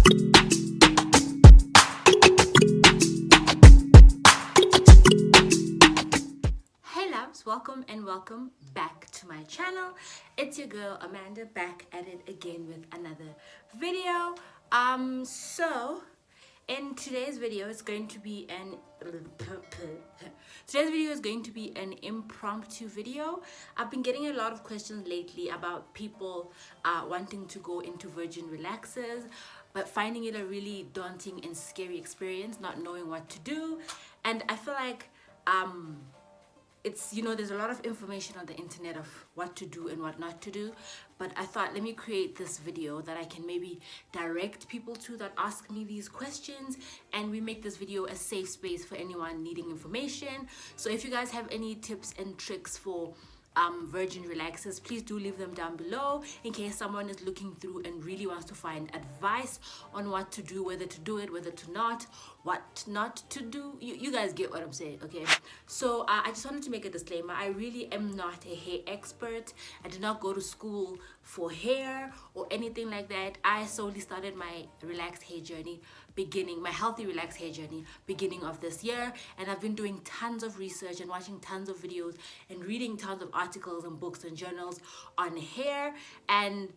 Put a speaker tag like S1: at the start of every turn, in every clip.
S1: Hey loves, welcome and welcome back to my channel. It's your girl Amanda, back at it again with another video. So in today's video it's going to be an impromptu video. I've been getting a lot of questions lately about people wanting to go into virgin relaxers, but finding it a really daunting and scary experience, not knowing what to do. And I feel like it's, there's a lot of information on the internet of what to do and what not to do, but I thought, let me create this video that I can maybe direct people to that ask me these questions, and we make this video a safe space for anyone needing information. So if you guys have any tips and tricks for virgin relaxers, please do leave them down below in case someone is looking through and really wants to find advice on what to do, whether to do it, whether to not, what not to do. You guys get what I'm saying, okay? So I just wanted to make a disclaimer. I really am not a hair expert. I did not go to school for hair or anything like that. I solely started my relaxed hair journey my healthy relaxed hair journey beginning of this year, and I've been doing tons of research and watching tons of videos and reading tons of articles and books and journals on hair. And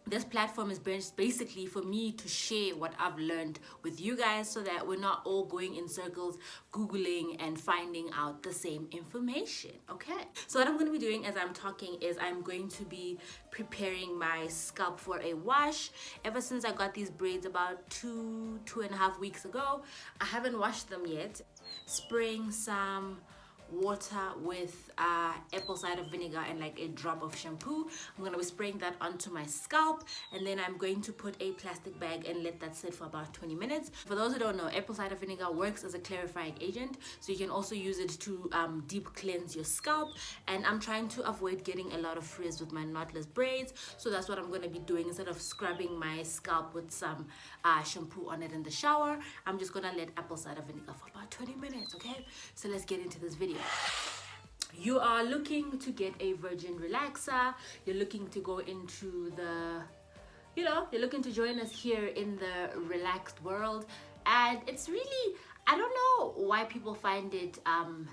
S1: this platform is basically for me to share what I've learned with you guys, so that we're not all going in circles googling and finding out the same information. Okay, so what I'm going to be doing as I'm talking is I'm going to be preparing my scalp for a wash. Ever since I got these braids about 2.5 weeks ago, I haven't washed them yet. Spraying some water with apple cider vinegar and like a drop of shampoo. I'm going to be spraying that onto my scalp, and then I'm going to put a plastic bag and let that sit for about 20 minutes. For those who don't know, apple cider vinegar works as a clarifying agent, so you can also use it to deep cleanse your scalp. And I'm trying to avoid getting a lot of frizz with my knotless braids, so that's what I'm going to be doing. Instead of scrubbing my scalp with some shampoo on it in the shower, I'm just going to let apple cider vinegar for about 20 minutes. Okay, so let's get into this video. You are looking to get a virgin relaxer. You're looking to go into the, you're looking to join us here in the relaxed world. And it's really, I don't know why people find it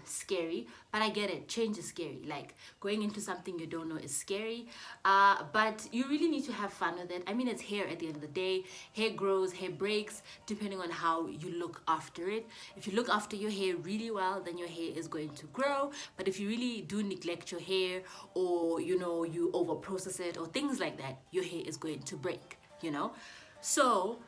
S1: scary, but I get it. Change is scary. Like, going into something you don't know is scary, but you really need to have fun with it. I mean, it's hair at the end of the day. Hair grows, hair breaks, depending on how you look after it. If you look after your hair really well, then your hair is going to grow. But if you really do neglect your hair, or you over process it or things like that, your hair is going to break, So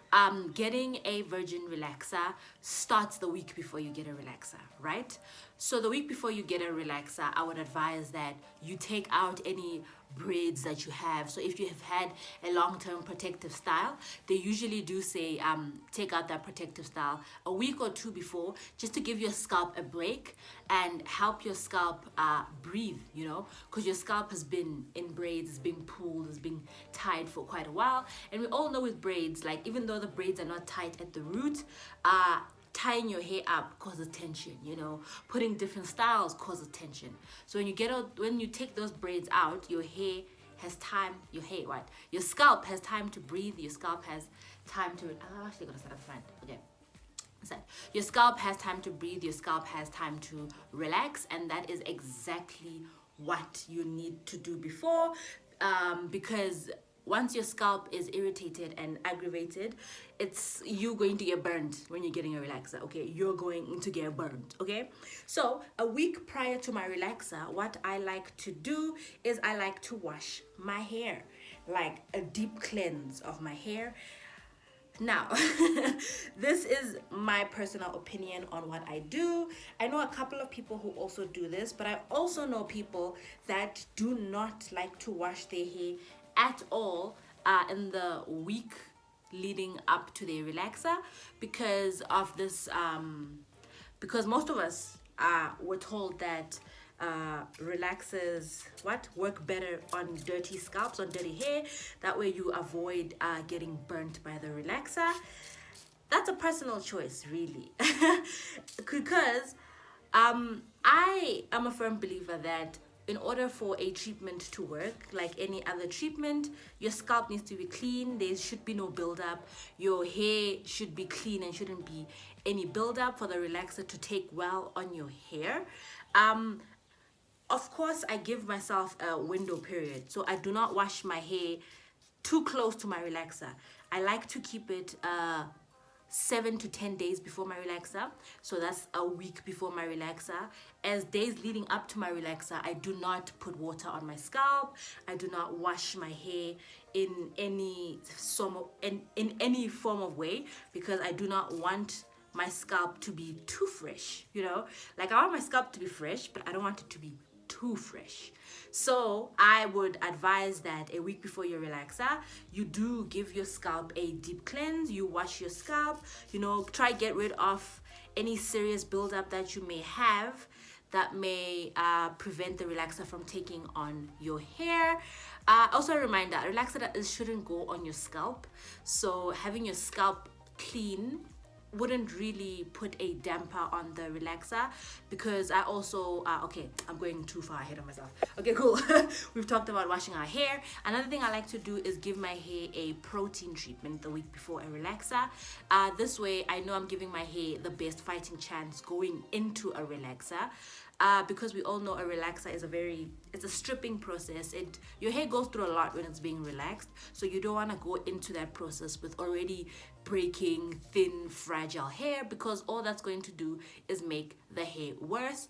S1: getting a virgin relaxer starts the week before you get a relaxer, right? So the week before you get a relaxer, I would advise that you take out any braids that you have. So if you have had a long-term protective style, they usually do say take out that protective style a week or two before, just to give your scalp a break and help your scalp breathe, because your scalp has been in braids, it's been pulled, it's been tied for quite a while. And we all know with braids, like, even though the braids are not tight at the root, tying your hair up causes tension, putting different styles causes tension. So when you take those braids out, your hair has time, your scalp has time to breathe, your scalp has time to, I'm actually gonna start at the front, okay. Your scalp has time to breathe, your scalp has time to relax, and that is exactly what you need to do before, because once your scalp is irritated and aggravated, you're going to get burned when you're getting a relaxer, okay? You're going to get burned, okay? So a week prior to my relaxer, what I like to do is I like to wash my hair, like a deep cleanse of my hair. Now, this is my personal opinion on what I do. I know a couple of people who also do this, but I also know people that do not like to wash their hair at all in the week leading up to their relaxer, because of this, because most of us were told that relaxers work better on dirty scalps, on dirty hair. That way you avoid getting burnt by the relaxer. That's a personal choice, really. Because I am a firm believer that in order for a treatment to work, like any other treatment, your scalp needs to be clean. There should be no buildup. Your hair should be clean and shouldn't be any buildup for the relaxer to take well on your hair. Of course, I give myself a window period, so I do not wash my hair too close to my relaxer. I like to keep it 7 to 10 days before my relaxer, so that's a week before my relaxer. As days leading up to my relaxer, I do not put water on my scalp. I do not wash my hair in any form of way, because I do not want my scalp to be too fresh, you know. Like, I want my scalp to be fresh, but I don't want it to be too fresh. So I would advise that a week before your relaxer, you do give your scalp a deep cleanse. You wash your scalp, you know, try get rid of any serious buildup that you may have that may prevent the relaxer from taking on your hair. Also a reminder, a relaxer that shouldn't go on your scalp, so having your scalp clean wouldn't really put a damper on the relaxer, because I also okay, I'm going too far ahead of myself. Okay, cool. We've talked about washing our hair. Another thing I like to do is give my hair a protein treatment the week before a relaxer. This way I know I'm giving my hair the best fighting chance going into a relaxer. Because we all know a relaxer is it's a stripping process. Your hair goes through a lot when it's being relaxed, so you don't want to go into that process with already breaking, thin, fragile hair, because all that's going to do is make the hair worse,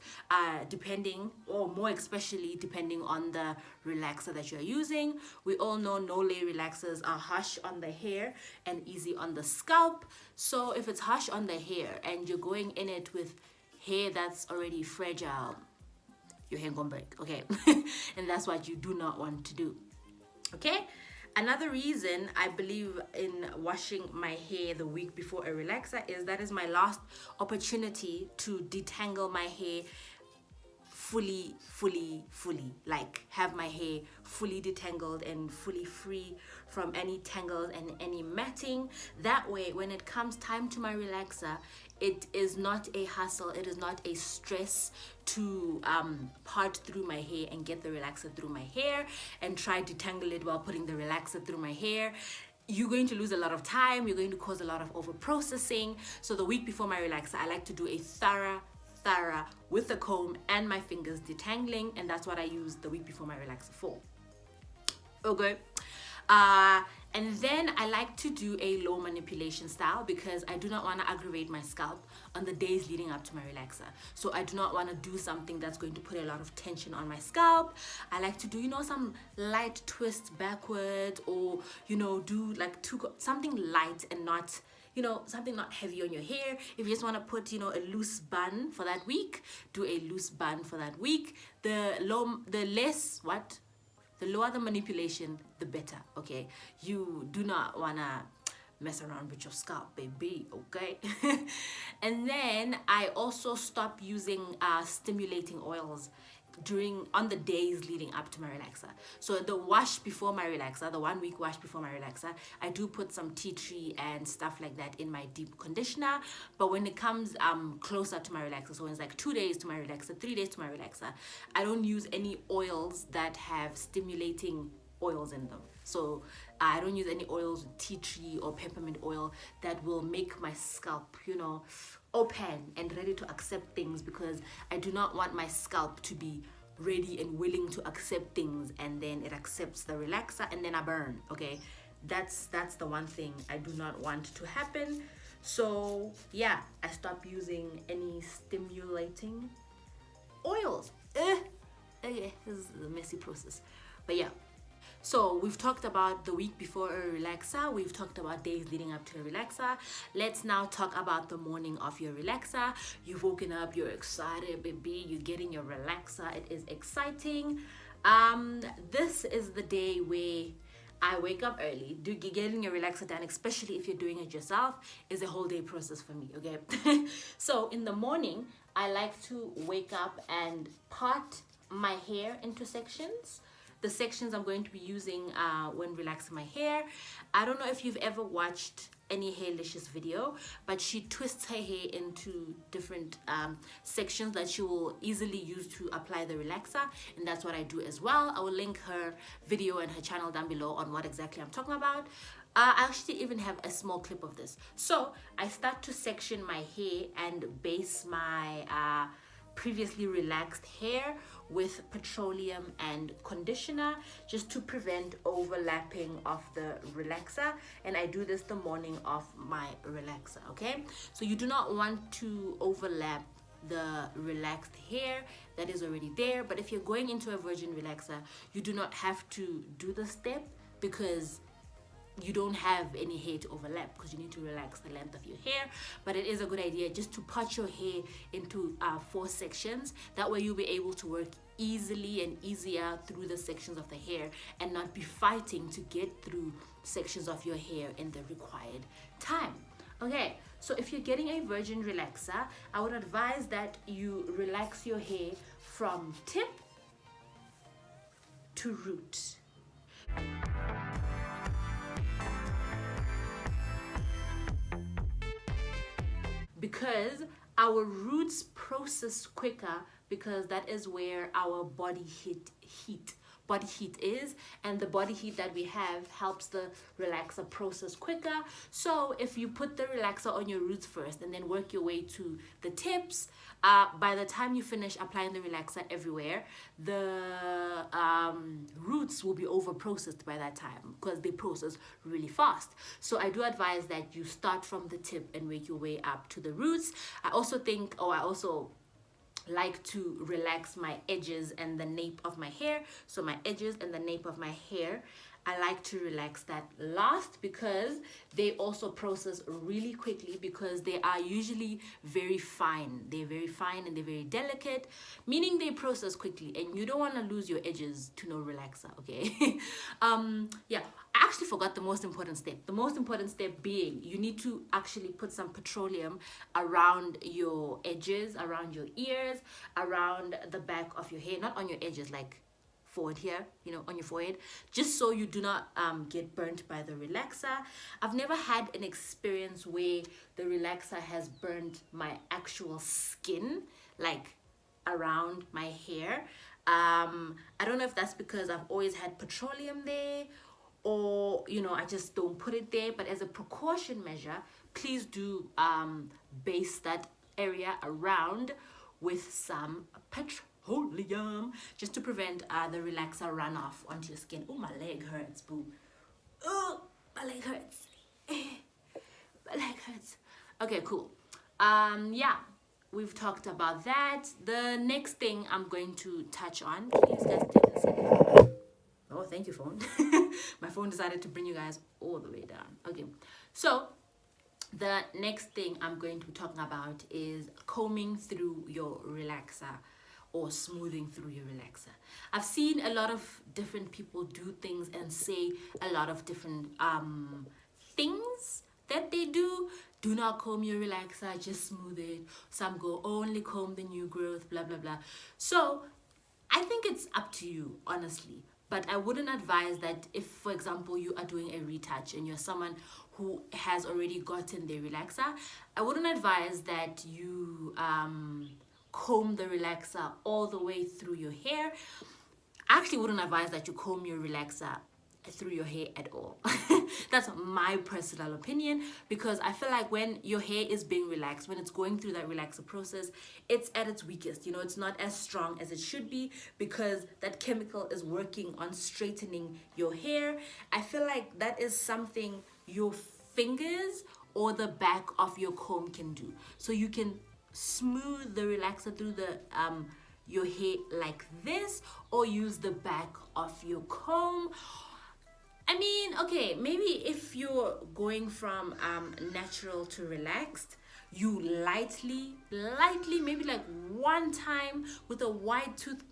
S1: depending, or more especially depending on the relaxer that you're using. We all know no-lay relaxers are harsh on the hair and easy on the scalp. So if it's harsh on the hair and you're going in it with hair that's already fragile, your hair gonna break, okay? And that's what you do not want to do, okay? Another reason I believe in washing my hair the week before a relaxer is that is my last opportunity to detangle my hair fully, like have my hair fully detangled and fully free from any tangles and any matting. That way, when it comes time to my relaxer, it is not a hassle, it is not a stress to part through my hair and get the relaxer through my hair and try to detangle it while putting the relaxer through my hair. You're going to lose a lot of time, you're going to cause a lot of over processing. So the week before my relaxer, I like to do a thorough with the comb and my fingers detangling, and that's what I use the week before my relaxer for. Okay. And then I like to do a low manipulation style, because I do not want to aggravate my scalp on the days leading up to my relaxer. So I do not want to do something that's going to put a lot of tension on my scalp. I like to do, you know, some light twists backwards, or, you know, do like something light and not, you know, something not heavy on your hair. If you just want to put, you know, a loose bun for that week, do a loose bun for that week. The lower the manipulation, the better, okay? You do not want to mess around with your scalp, baby, okay? And then I also stop using stimulating oils on the days leading up to my relaxer. So the wash before my relaxer, the 1 week wash before my relaxer, I do put some tea tree and stuff like that in my deep conditioner. But when it comes closer to my relaxer, so when it's like 2 days to my relaxer, 3 days to my relaxer, I don't use any oils that have stimulating oils in them. So I don't use any oils with tea tree or peppermint oil that will make my scalp, you know, open and ready to accept things, because I do not want my scalp to be ready and willing to accept things and then it accepts the relaxer and then I burn, okay? That's the one thing I do not want to happen. So yeah, I stop using any stimulating oils. Okay, this is a messy process, but yeah. So we've talked about the week before a relaxer, we've talked about days leading up to a relaxer. Let's now talk about the morning of your relaxer. You've woken up, you're excited, baby, you're getting your relaxer, it is exciting. This is the day where I wake up early. Getting your relaxer done, especially if you're doing it yourself, is a whole day process for me, okay? So in the morning, I like to wake up and part my hair into sections. The sections I'm going to be using when relaxing my hair. I don't know if you've ever watched any hairlicious video, but she twists her hair into different sections that she will easily use to apply the relaxer, and that's what I do as well. I will link her video and her channel down below on what exactly I'm talking about. I actually even have a small clip of this. So I start to section my hair and base my previously relaxed hair with petroleum and conditioner, just to prevent overlapping of the relaxer, and I do this the morning of my relaxer. Okay, so you do not want to overlap the relaxed hair that is already there, but if you're going into a virgin relaxer, you do not have to do the step because you don't have any hair to overlap, because you need to relax the length of your hair. But it is a good idea just to part your hair into 4 sections. That way you'll be able to work easily and easier through the sections of the hair and not be fighting to get through sections of your hair in the required time. Okay, so if you're getting a virgin relaxer, I would advise that you relax your hair from tip to root. Because our roots process quicker, because that is where our body heat is, and the body heat that we have helps the relaxer process quicker. So if you put the relaxer on your roots first and then work your way to the tips, by the time you finish applying the relaxer everywhere, the roots will be over processed by that time because they process really fast. So I do advise that you start from the tip and work your way up to the roots. I also like to relax my edges and the nape of my hair. So my edges and the nape of my hair, I like to relax that last, because they also process really quickly, because they are usually very fine. They're very fine and they're very delicate, meaning they process quickly, and you don't want to lose your edges to no relaxer. Okay. Yeah, I actually forgot the most important step. The most important step being you need to actually put some petroleum around your edges, around your ears, around the back of your hair, not on your edges, like forward here, you know, on your forehead, just so you do not get burnt by the relaxer. I've never had an experience where the relaxer has burnt my actual skin, like around my hair. I don't know if that's because I've always had petroleum there, or you know, I just don't put it there. But as a precaution measure, please do base that area around with some petroleum, just to prevent the relaxer runoff onto your skin. Oh, my leg hurts, boo. Oh, my leg hurts. My leg hurts. Okay, cool. Yeah, we've talked about that. The next thing I'm going to touch on, can you guys take a second? Oh, thank you, phone. My phone decided to bring you guys all the way down. Okay, so the next thing I'm going to be talking about is combing through your relaxer, or smoothing through your relaxer. I've seen a lot of different people do things and say a lot of different things that they do. Do not comb your relaxer, just smooth it. Some go only comb the new growth, blah blah blah. So I think it's up to you, honestly. But I wouldn't advise that if, for example, you are doing a retouch and you're someone who has already gotten the relaxer, I wouldn't advise that you comb the relaxer all the way through your hair. I actually wouldn't advise that you comb your relaxer through your hair at all. That's my personal opinion, because I feel like when your hair is being relaxed, when it's going through that relaxer process, it's at its weakest. You know, it's not as strong as it should be, because that chemical is working on straightening your hair. I feel like that is something your fingers or the back of your comb can do. So you can smooth the relaxer through the your hair like this, or use the back of your comb. I mean, okay, maybe if you're going from natural to relaxed, you lightly, maybe like one time with a white tooth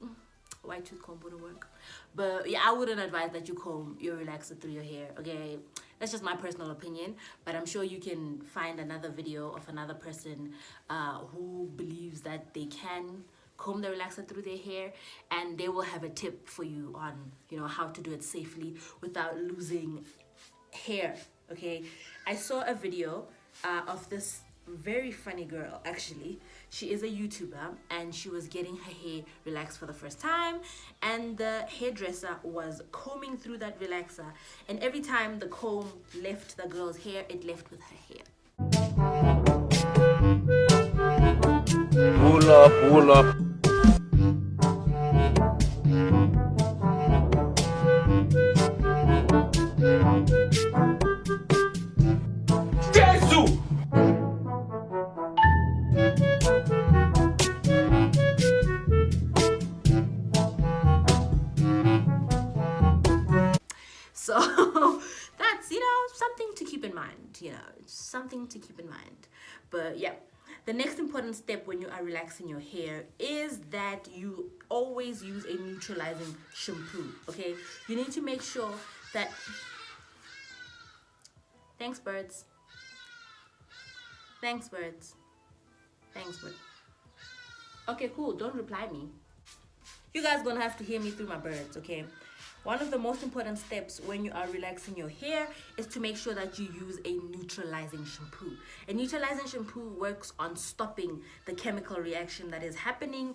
S1: comb wouldn't work. But yeah, I wouldn't advise that you comb your relaxer through your hair, okay? That's just my personal opinion, but I'm sure you can find another video of another person who believes that they can comb the relaxer through their hair, and they will have a tip for you on, you know, how to do it safely without losing hair, okay? I saw a video of this very funny girl. Actually, she is a YouTuber, and she was getting her hair relaxed for the first time, and the hairdresser was combing through that relaxer, and every time the comb left the girl's hair, it left with her hair.
S2: Pull up, pull up. Jesus!
S1: So that's, something to keep in mind, something to keep in mind. But yeah, the next important step when you are relaxing your hair is that you always use a neutralizing shampoo, okay? You need to make sure that... Thanks, birds. Thanks, birds. Thanks, birds. Okay, cool. Don't reply me. You guys gonna have to hear me through my birds, okay? One of the most important steps when you are relaxing your hair is to make sure that you use a neutralizing shampoo. A neutralizing shampoo works on stopping the chemical reaction that is happening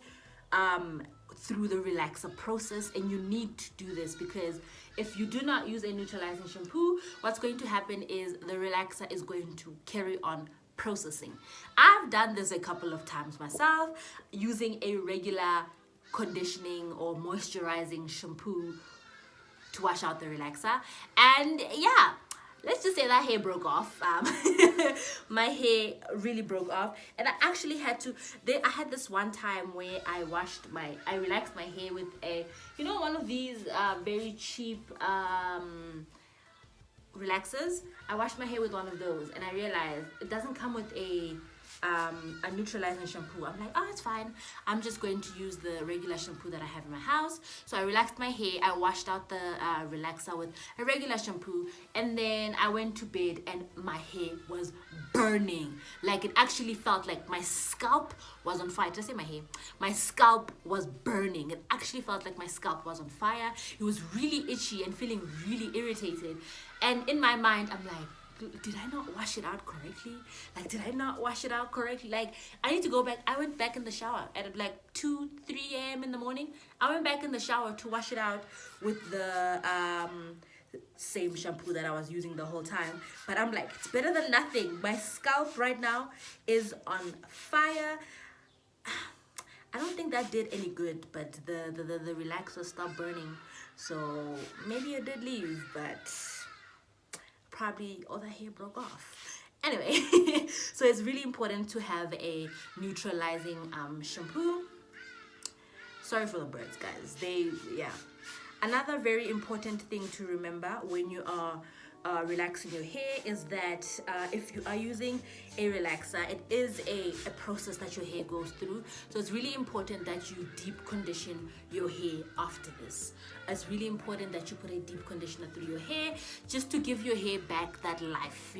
S1: through the relaxer process, and you need to do this because if you do not use a neutralizing shampoo, what's going to happen is the relaxer is going to carry on processing. I've done this a couple of times myself, using a regular conditioning or moisturizing shampoo to wash out the relaxer, and yeah, let's just say that hair broke off. My hair really broke off, and I actually had to. I had this one time where I relaxed my hair with a, one of these very cheap relaxers. I washed my hair with one of those, and I realized it doesn't come with a neutralizing shampoo. I'm like, oh, it's fine. I'm just going to use the regular shampoo that I have in my house. So I relaxed my hair. I washed out the relaxer with a regular shampoo, and then I went to bed, and my hair was burning. Like, it actually felt like my scalp was on fire. Did I say my hair? My scalp was burning. It actually felt like my scalp was on fire. It was really itchy and feeling really irritated. And in my mind, I'm like, did I not wash it out correctly? Like, I need to go back. I went back in the shower at like 2-3 a.m. in the morning. I went back in the shower to wash it out with the same shampoo that I was using the whole time. But I'm like, it's better than nothing. My scalp right now is on fire. I don't think that did any good, but the relaxer stopped burning. So maybe it did leave, but probably all that hair broke off. Anyway, so it's really important to have a neutralizing shampoo. Sorry for the birds, guys. Another very important thing to remember when you are relaxing your hair is that if you are using a relaxer, it is a process that your hair goes through. So it's really important that you deep condition your hair after this. It's really important that you put a deep conditioner through your hair just to give your hair back that life,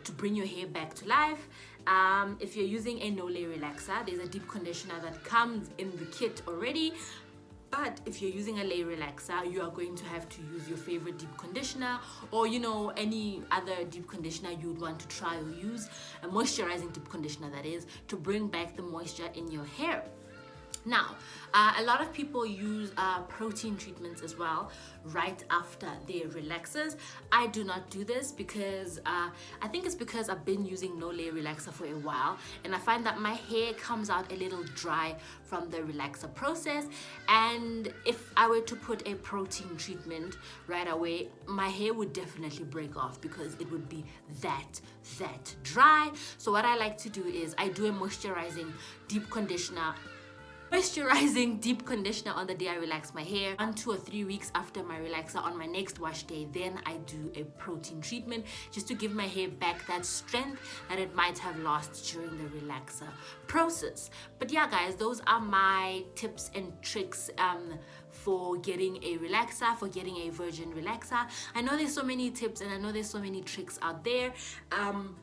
S1: to bring your hair back to life. If you're using a no-lay relaxer, there's a deep conditioner that comes in the kit already. But if you're using a lay relaxer, you are going to have to use your favorite deep conditioner, or any other deep conditioner you would want to try or use, a moisturizing deep conditioner that is, to bring back the moisture in your hair. Now, a lot of people use protein treatments as well right after their relaxers. I do not do this because I think it's because I've been using no layer relaxer for a while, and I find that my hair comes out a little dry from the relaxer process, and if I were to put a protein treatment right away, my hair would definitely break off because it would be that dry. So what I like to do is I do a moisturizing deep conditioner on the day I relax my hair. 1, 2 or 3 weeks after my relaxer, on my next wash day, then I do a protein treatment just to give my hair back that strength that it might have lost during the relaxer process. But yeah, guys, those are my tips and tricks for getting a relaxer, for getting a virgin relaxer. I know there's so many tips and I know there's so many tricks out there.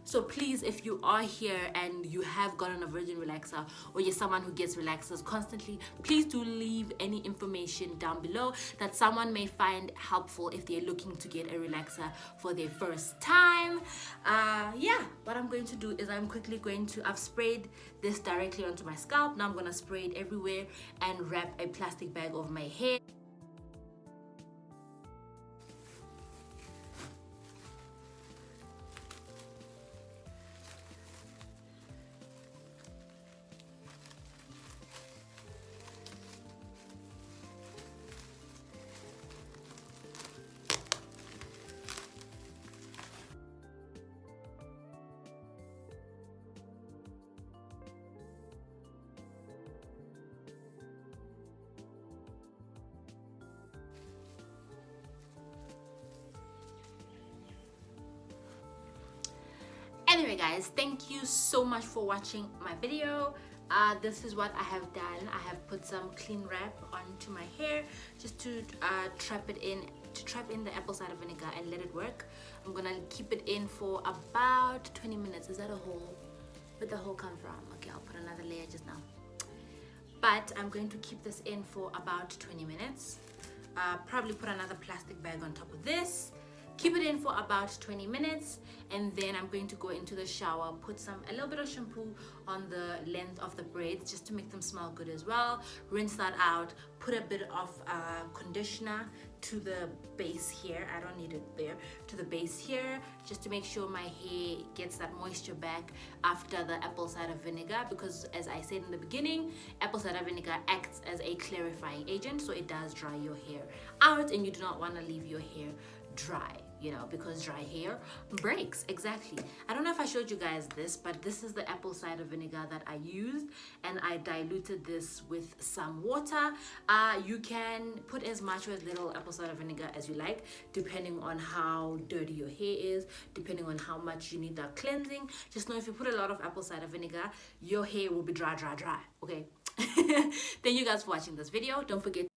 S1: So please, if you are here and you have gotten a virgin relaxer, or you're someone who gets relaxers constantly, please do leave any information down below that someone may find helpful if they're looking to get a relaxer for their first time. Yeah, what I'm going to do is I've sprayed this directly onto my scalp. Now I'm going to spray it everywhere and wrap a plastic bag over my hair. Anyway guys, thank you so much for watching my video. This is what I have done. I have put some clean wrap onto my hair just to trap in the apple cider vinegar and let it work. I'm gonna keep it in for about 20 minutes. Is that a hole? Where'd the hole come from? Okay, I'll put another layer just now. But I'm going to keep this in for about 20 minutes. Probably put another plastic bag on top of this. Keep it in for about 20 minutes, and then I'm going to go into the shower, put a little bit of shampoo on the length of the braids just to make them smell good as well. Rinse that out, put a bit of conditioner to the base here. I don't need it there, to the base here, just to make sure my hair gets that moisture back after the apple cider vinegar, because as I said in the beginning, apple cider vinegar acts as a clarifying agent, so it does dry your hair out, and you do not want to leave your hair dry, you know, because dry hair breaks. Exactly. I don't know if I showed you guys this, but this is the apple cider vinegar that I used, and I diluted this with some water. You can put as much or as little apple cider vinegar as you like, depending on how dirty your hair is, depending on how much you need that cleansing. Just know if you put a lot of apple cider vinegar, your hair will be dry. Okay. Thank you guys for watching this video. Don't forget